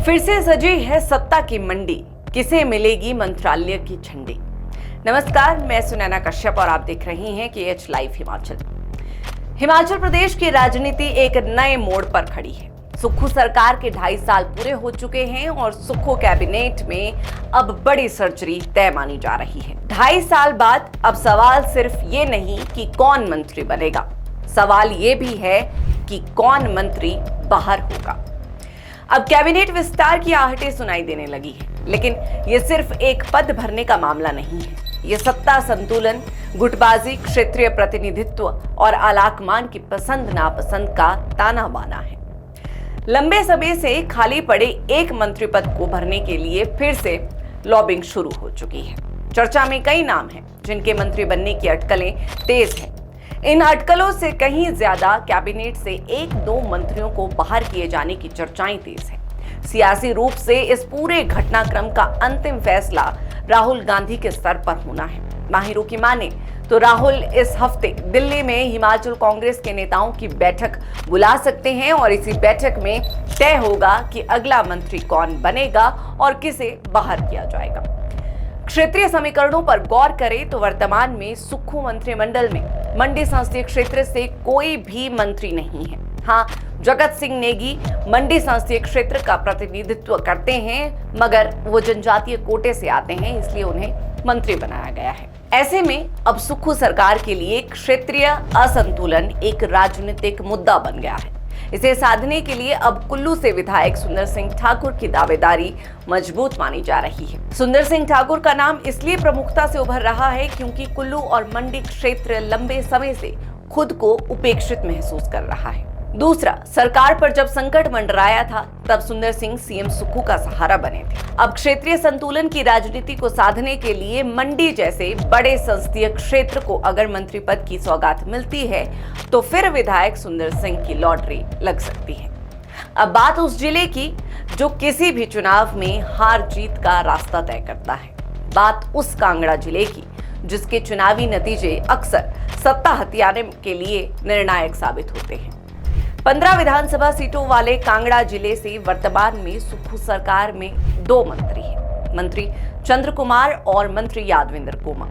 फिर से सजी है सत्ता की मंडी, किसे मिलेगी मंत्रालय की झंडी। नमस्कार, मैं सुनैना कश्यप और आप देख रही हैं KH लाइव हिमाचल। हिमाचल प्रदेश की राजनीति एक नए मोड़ पर खड़ी है। सुक्खू सरकार के 2.5 साल पूरे हो चुके हैं और सुक्खू कैबिनेट में अब बड़ी सर्जरी तय मानी जा रही है। 2.5 साल बाद अब सवाल सिर्फ ये नहीं कि कौन मंत्री बनेगा, सवाल ये भी है कि कौन मंत्री बाहर होगा। अब कैबिनेट विस्तार की आहटें सुनाई देने लगी है, लेकिन ये सिर्फ एक पद भरने का मामला नहीं है। ये सत्ता संतुलन, गुटबाजी, क्षेत्रीय प्रतिनिधित्व और आलाकमान की पसंद नापसंद का ताना बाना है। लंबे समय से खाली पड़े एक मंत्री पद को भरने के लिए फिर से लॉबिंग शुरू हो चुकी है। चर्चा में कई नाम हैं जिनके मंत्री बनने की अटकलें तेज हैं। इन अटकलों से कहीं ज्यादा कैबिनेट से 1-2 मंत्रियों को बाहर किए जाने की चर्चाएं तेज हैं। सियासी रूप से इस पूरे घटनाक्रम का अंतिम फैसला राहुल गांधी के स्तर पर होना है। माहिरों की माने तो राहुल इस हफ्ते दिल्ली में हिमाचल कांग्रेस के नेताओं की बैठक बुला सकते हैं और इसी बैठक में तय होगा कि अगला मंत्री कौन बनेगा और किसे बाहर किया जाएगा। क्षेत्रीय समीकरणों पर गौर करें तो वर्तमान में सुक्खू मंत्रिमंडल में मंडी संसदीय क्षेत्र से कोई भी मंत्री नहीं है। हाँ, जगत सिंह नेगी मंडी संसदीय क्षेत्र का प्रतिनिधित्व करते हैं, मगर वो जनजातीय कोटे से आते हैं, इसलिए उन्हें मंत्री बनाया गया है। ऐसे में अब सुक्खू सरकार के लिए क्षेत्रीय असंतुलन एक राजनीतिक मुद्दा बन गया है। इसे साधने के लिए अब कुल्लू से विधायक सुंदर सिंह ठाकुर की दावेदारी मजबूत मानी जा रही है। सुंदर सिंह ठाकुर का नाम इसलिए प्रमुखता से उभर रहा है क्योंकि कुल्लू और मंडी क्षेत्र लंबे समय से खुद को उपेक्षित महसूस कर रहा है। दूसरा, सरकार पर जब संकट मंडराया था तब सुंदर सिंह सीएम सुक्खू का सहारा बने थे। अब क्षेत्रीय संतुलन की राजनीति को साधने के लिए मंडी जैसे बड़े संसदीय क्षेत्र को अगर मंत्री पद की सौगात मिलती है तो फिर विधायक सुंदर सिंह की लॉटरी लग सकती है। अब बात उस जिले की जो किसी भी चुनाव में हार जीत का रास्ता तय करता है। बात उस कांगड़ा जिले की जिसके चुनावी नतीजे अक्सर सत्ता हथियाने के लिए निर्णायक साबित होते हैं। 15 विधानसभा सीटों वाले कांगड़ा जिले से वर्तमान में सुक्खू सरकार में 2 मंत्री हैं, मंत्री चंद्र कुमार और मंत्री यादविंद्र कोमा।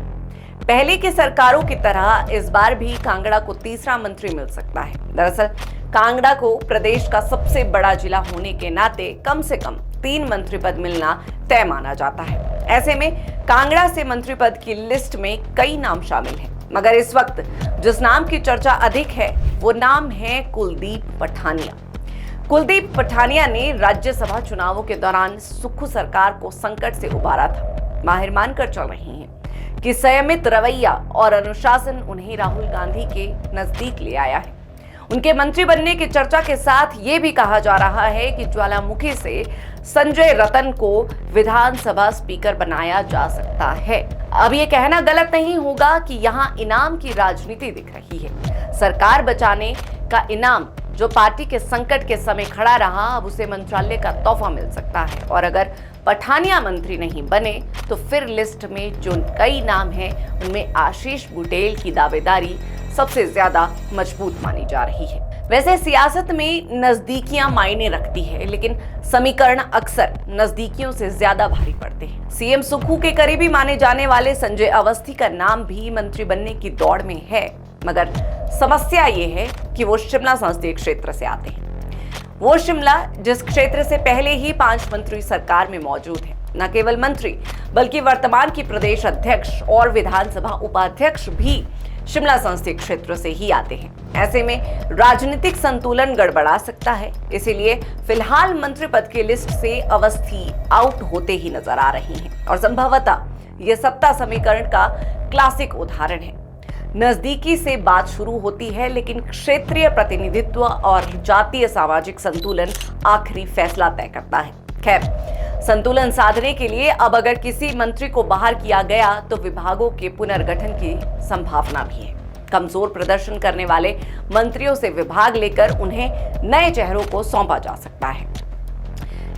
पहले की सरकारों की तरह इस बार भी कांगड़ा को तीसरा मंत्री मिल सकता है। दरअसल कांगड़ा को प्रदेश का सबसे बड़ा जिला होने के नाते कम से कम 3 मंत्री पद मिलना तय माना जाता है। ऐसे में कांगड़ा से मंत्री पद की लिस्ट में कई नाम शामिल हैं, मगर इस वक्त जिस नाम की चर्चा अधिक है वो नाम है कुलदीप पठानिया। कुलदीप पठानिया ने राज्यसभा चुनावों के दौरान सुक्खू सरकार को संकट से उबारा था। माहिर मानकर चल रही हैं कि संयमित रवैया और अनुशासन उन्हें राहुल गांधी के नजदीक ले आया है। उनके मंत्री बनने की चर्चा के साथ ये भी कहा जा रहा है कि ज्वालामुखी से संजय रतन को विधानसभा स्पीकर बनाया जा सकता है। अब ये कहना गलत नहीं होगा कि यहाँ इनाम की राजनीति दिख रही है। सरकार बचाने का इनाम जो पार्टी के संकट के समय खड़ा रहा, अब उसे मंत्रालय का तोहफा मिल सकता है। और अगर पठानिया मंत्री नहीं बने तो फिर लिस्ट में जो कई नाम हैं उनमें आशीष बुटेल की दावेदारी सबसे ज्यादा मजबूत मानी जा रही है। वैसे सियासत में नजदीकियां मायने रखती है, लेकिन समीकरण अक्सर नजदीकियों से ज्यादा भारी पड़ते हैं। सीएम सुक्खू के करीबी माने जाने वाले संजय अवस्थी का नाम भी मंत्री बनने की दौड़ में है, मगर समस्या ये है कि वो शिमला संसदीय क्षेत्र से आते हैं। वो शिमला जिस क्षेत्र से पहले ही 5 मंत्री सरकार में मौजूद है। न केवल मंत्री बल्कि वर्तमान की प्रदेश अध्यक्ष और विधानसभा उपाध्यक्ष भी शिमला संसदीय क्षेत्र से ही आते हैं। ऐसे में राजनीतिक संतुलन गड़बड़ा सकता है। इसीलिए फिलहाल मंत्री पद की लिस्ट से अवस्थी आउट होते ही नजर आ रही हैं और संभवतः यह सत्ता समीकरण का क्लासिक उदाहरण है। नजदीकी से बात शुरू होती है, लेकिन क्षेत्रीय प्रतिनिधित्व और जातीय सामाजिक संतुलन आखिरी फैसला तय करता है। खैर, संतुलन साधने के लिए अब अगर किसी मंत्री को बाहर किया गया तो विभागों के पुनर्गठन की संभावना भी है। कमजोर प्रदर्शन करने वाले मंत्रियों से विभाग लेकर उन्हें नए चेहरों को सौंपा जा सकता है।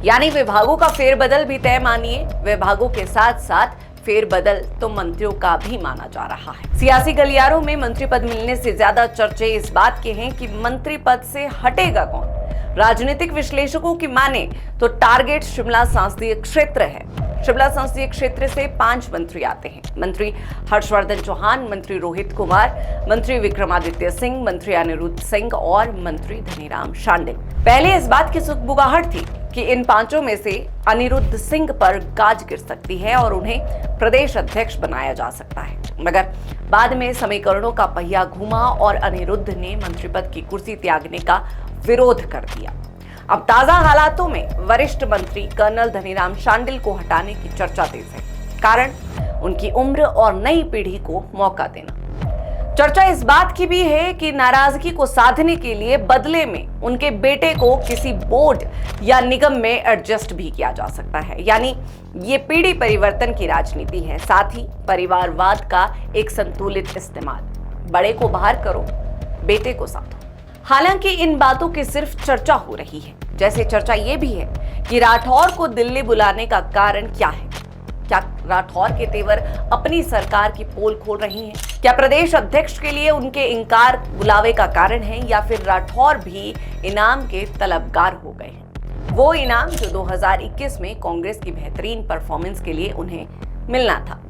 यानी विभागों का फेरबदल भी तय मानिए। विभागों के साथ साथ फेरबदल तो मंत्रियों का भी माना जा रहा है। सियासी गलियारों में मंत्री पद मिलने से ज्यादा चर्चे इस बात के हैं कि मंत्री पद से हटेगा कौन। राजनीतिक विश्लेषकों की माने तो टारगेट शिमला संसदीय क्षेत्र है। शिमला संसदीय क्षेत्र से 5 मंत्री आते हैं। मंत्री हर्षवर्धन चौहान, मंत्री रोहित कुमार, मंत्री विक्रमादित्य सिंह, मंत्री अनिरुद्ध सिंह और मंत्री धनीराम शांडिल। पहले इस बात की सुगबुगाहट थी कि इन 5 में से अनिरुद्ध सिंह पर गाज गिर सकती है और उन्हें प्रदेश अध्यक्ष बनाया जा सकता है, मगर बाद में समीकरणों का पहिया घूमा और अनिरुद्ध ने मंत्री पद की कुर्सी त्यागने का विरोध कर दिया। अब ताजा हालातों में वरिष्ठ मंत्री कर्नल धनीराम शांडिल को हटाने की चर्चा तेज है। कारण उनकी उम्र और नई पीढ़ी को मौका देना। चर्चा इस बात की भी है कि नाराजगी को साधने के लिए बदले में उनके बेटे को किसी बोर्ड या निगम में एडजस्ट भी किया जा सकता है। यानी ये पीढ़ी परिवर्तन की राजनीति है, साथ ही परिवारवाद का एक संतुलित इस्तेमाल। बड़े को बाहर करो, बेटे को साधो। हालांकि इन बातों की सिर्फ चर्चा हो रही है। जैसे चर्चा ये भी है कि राठौर को दिल्ली बुलाने का कारण क्या है। क्या राठौर के तेवर अपनी सरकार की पोल खोल रही हैं? क्या प्रदेश अध्यक्ष के लिए उनके इनकार बुलावे का कारण है, या फिर राठौर भी इनाम के तलबगार हो गए हैं? वो इनाम जो 2021 में कांग्रेस की बेहतरीन परफॉर्मेंस के लिए उन्हें मिलना था।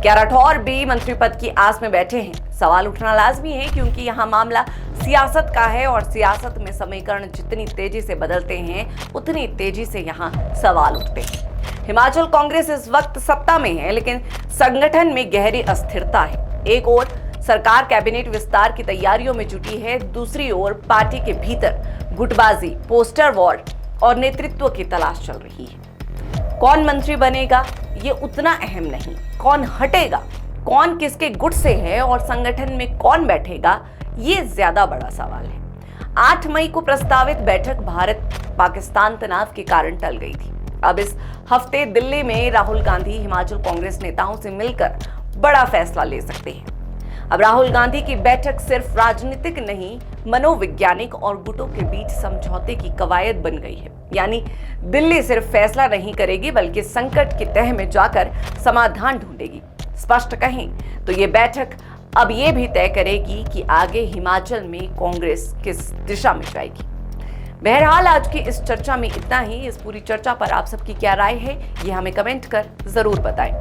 क्या राठौर भी मंत्री पद की आस में बैठे हैं? सवाल उठना लाजमी है, क्योंकि यहाँ मामला सियासत का है और सियासत में समीकरण जितनी तेजी से बदलते हैं उतनी तेजी से यहाँ सवाल उठते हैं। हिमाचल कांग्रेस इस वक्त सत्ता में है, लेकिन संगठन में गहरी अस्थिरता है। एक ओर सरकार कैबिनेट विस्तार की तैयारियों में जुटी है, दूसरी ओर पार्टी के भीतर गुटबाजी, पोस्टर वॉर और नेतृत्व की तलाश चल रही है। कौन मंत्री बनेगा ये उतना अहम नहीं, कौन हटेगा, कौन किसके गुट से है और संगठन में कौन बैठेगा ये ज्यादा बड़ा सवाल है। 8 मई को प्रस्तावित बैठक भारत पाकिस्तान तनाव के कारण टल गई थी। अब इस हफ्ते दिल्ली में राहुल गांधी हिमाचल कांग्रेस नेताओं से मिलकर बड़ा फैसला ले सकते हैं। अब राहुल गांधी की बैठक सिर्फ राजनीतिक नहीं, मनोवैज्ञानिक और गुटों के बीच समझौते की कवायद बन गई है। यानी दिल्ली सिर्फ फैसला नहीं करेगी, बल्कि संकट की तह में जाकर समाधान ढूंढेगी। स्पष्ट कहें तो ये बैठक अब ये भी तय करेगी कि आगे हिमाचल में कांग्रेस किस दिशा में जाएगी। बहरहाल आज की इस चर्चा में इतना ही। इस पूरी चर्चा पर आप सबकी क्या राय है ये हमें कमेंट कर जरूर बताएं।